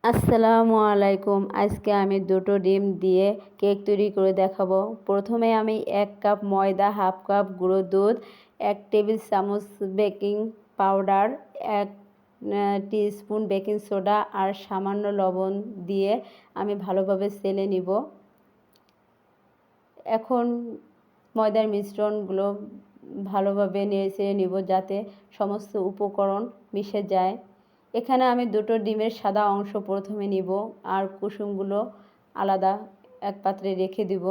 আসসালামু আলাইকুম। আজকে আমি দুটো ডিম দিয়ে কেক তৈরি করে দেখাবো। প্রথমে আমি 1 কাপ ময়দা, হাফ কাপ গুঁড়ো দুধ, 1 টেবিল চামচ baking powder, 1 teaspoon baking soda আর সামান্য লবণ দিয়ে আমি ভালোভাবে চেলে নিব। এখন ময়দার মিশ্রণগুলো ভালোভাবে নেড়েচেড়ে নিব যাতে সমস্ত উপকরণ মিশে যায়। এখানে আমি দুটো ডিমের সাদা অংশ প্রথমে নিব আর কুসুমগুলো আলাদা এক পাত্রে রেখে দিব।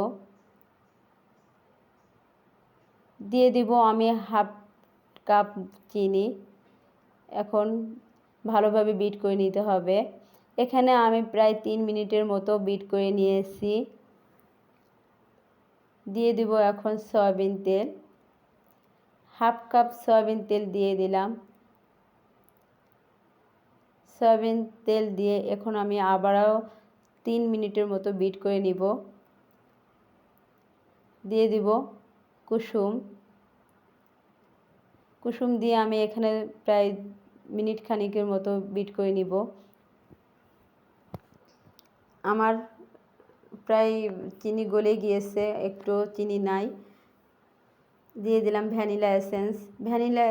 দিয়ে দিব আমি হাফ কাপ চিনি। এখন ভালোভাবে বিট করে নিতে হবে। এখানে আমি প্রায় 3 মিনিটের মতো বিট করে নিয়েছি। দিয়ে দিব এখন সয়াবিন তেল। হাফ কাপ সয়াবিন তেল দিয়ে দিলাম। সয়াবিন তেল দিয়ে এখন আমি আবারও 3 মিনিটের মতো বিট করে নিব। দিয়ে দিব কুসুম দিয়ে আমি এখানে প্রায় মিনিট খানিকের মতো বিট করে নিব। আমার প্রায় চিনি গলে গিয়েছে, একটু চিনি নাই। দিয়ে দিলাম ভ্যানিলা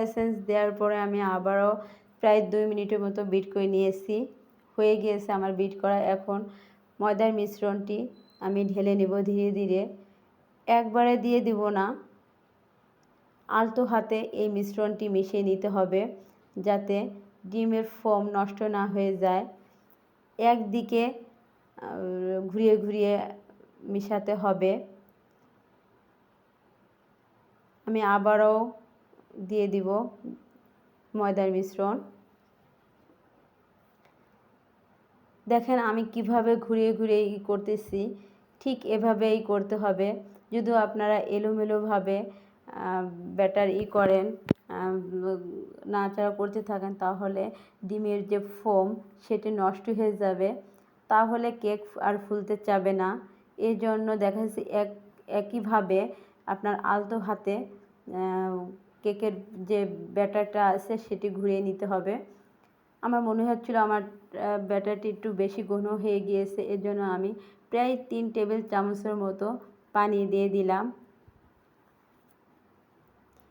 এসেন্স দেওয়ার পরে আমি আবারও প্রায় 2 মিনিটের মতো বিট করে নিয়েছি। হয়ে গিয়েছে আমার বিট করা। এখন ময়দার মিশ্রণটি আমি ঢেলে নেব ধীরে ধীরে। একবারে দিয়ে দিব না, আলতো হাতে এই মিশ্রণটি মিশিয়ে নিতে হবে যাতে ডিমের ফোম নষ্ট না হয়ে যায়। একদিকে ঘুরিয়ে ঘুরিয়ে মিশাতে হবে। আমি আবারও দিয়ে দিব ময়দার মিশ্রণ। দেখেন আমি কিভাবে ঘুরিয়ে ঘুরিয়ে করতেছি, ঠিক এভাবেই করতে হবে। যদি আপনারা এলোমেলোভাবে ব্যাটার করেন, নাড়াচাড়া করতে থাকেন, তাহলে ডিমের যে ফোম সেটি নষ্ট হয়ে যাবে, তাহলে কেক আর ফুলতে চাবে না। এই জন্য দেখা যাচ্ছে একইভাবে আপনার আলতো হাতে কেকের যে ব্যাটারটা আছে সেটি ঘুরিয়ে নিতে হবে। আমার মনে হচ্ছিল আমার ব্যাটারটি একটু বেশি ঘন হয়ে গিয়েছে, এর জন্য আমি প্রায় 3 টেবিল চামচের মতো পানি দিয়ে দিলাম।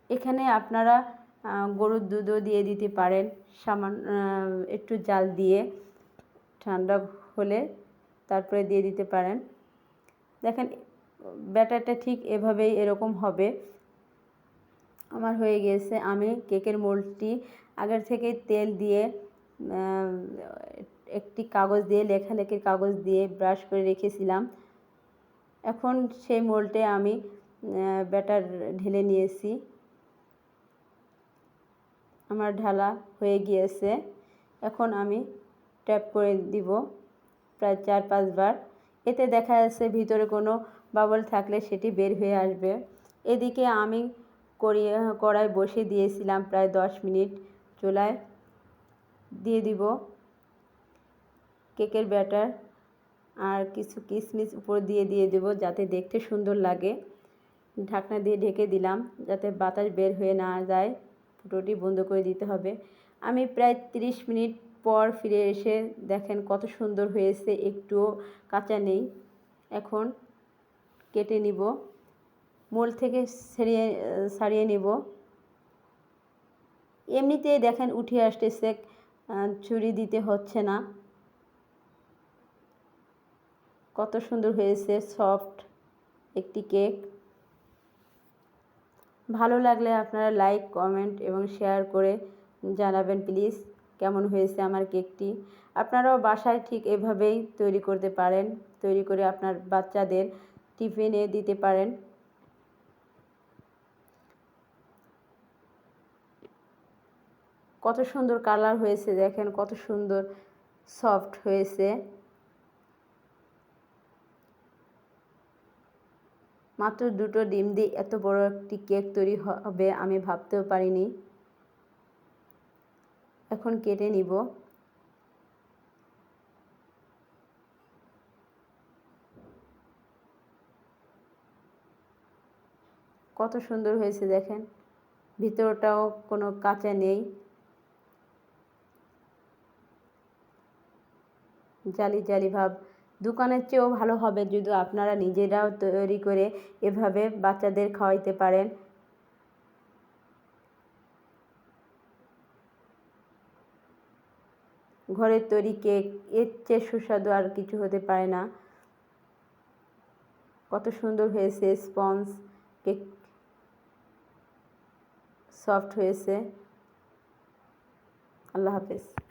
এখানে আপনারা গরুর দুধও দিয়ে দিতে পারেন, সামান্য একটু জাল দিয়ে ঠান্ডা হলে তারপরে দিয়ে দিতে পারেন। দেখেন ব্যাটারটা ঠিক এভাবেই এরকম হবে। আমার হয়ে গিয়েছে। আমি কেকের মোল্ডটি আগের থেকে তেল দিয়ে একটি কাগজ দিয়ে লেখালেখির কাগজ দিয়ে ব্রাশ করে রেখেছিলাম। এখন সেই মোল্ডে আমি ব্যাটার ঢেলে নিয়েছি। আমার ঢালা হয়ে গিয়েছে। এখন আমি ট্যাপ করে দিব প্রায় 4-5 বার। এতে দেখা যাচ্ছে ভিতরে কোনো বাবল থাকলে সেটি বের হয়ে আসবে। এদিকে আমি কড়াই বসিয়ে দিয়েছিলাম প্রায় 10 মিনিট। চুলায় দিয়ে দিব কেকের ব্যাটার আর কিছু কিশমিশ উপর দিয়ে দেব যাতে দেখতে সুন্দর লাগে। ঢাকনা দিয়ে ঢেকে দিলাম যাতে বাতাস বের হয়ে না যায়। ফুটোটি বন্ধ করে দিতে হবে। আমি প্রায় 30 মিনিট পর ফিরে এসে দেখেন কত সুন্দর হয়েছে, একটুও কাঁচা নেই। এখন কেটে নিব, মোল্ড থেকে ছাড়িয়ে নিব। এমনিতেই দেখেন উঠে আসতেছে, ছুরি দিতে হচ্ছে না। কত সুন্দর হয়েছে সফট একটি কেক। ভালো লাগলে আপনারা লাইক, কমেন্ট এবং শেয়ার করে জানাবেন প্লিজ কেমন হয়েছে আমার কেকটি। আপনারাও বাসায় ঠিক এভাবেই তৈরি করতে পারেন, তৈরি করে আপনার বাচ্চাদের টিফিনে দিতে পারেন। কত সুন্দর কালার হয়েছে, দেখেন কত সুন্দর সফট হয়েছে। মাত্র দুটো ডিম দিয়ে এত বড় একটি কেক তৈরি হবে আমি ভাবতেও পারিনি। এখন কেটে নিব। কত সুন্দর হয়েছে দেখেন, ভিতরটাও কোনো কাঁচা নেই। জালি জালি ভাব। দোকানের চেয়েও ভালো হবে যদি আপনারা নিজেরাও তৈরি করে এভাবে বাচ্চাদের খাওয়াইতে পারেন। ঘরের তৈরি কেক এর চেয়ে সুস্বাদু আর কিছু হতে পারে না। কত সুন্দর হয়েছে, স্পঞ্জ কেক, সফট হয়েছে। আল্লাহ হাফেজ।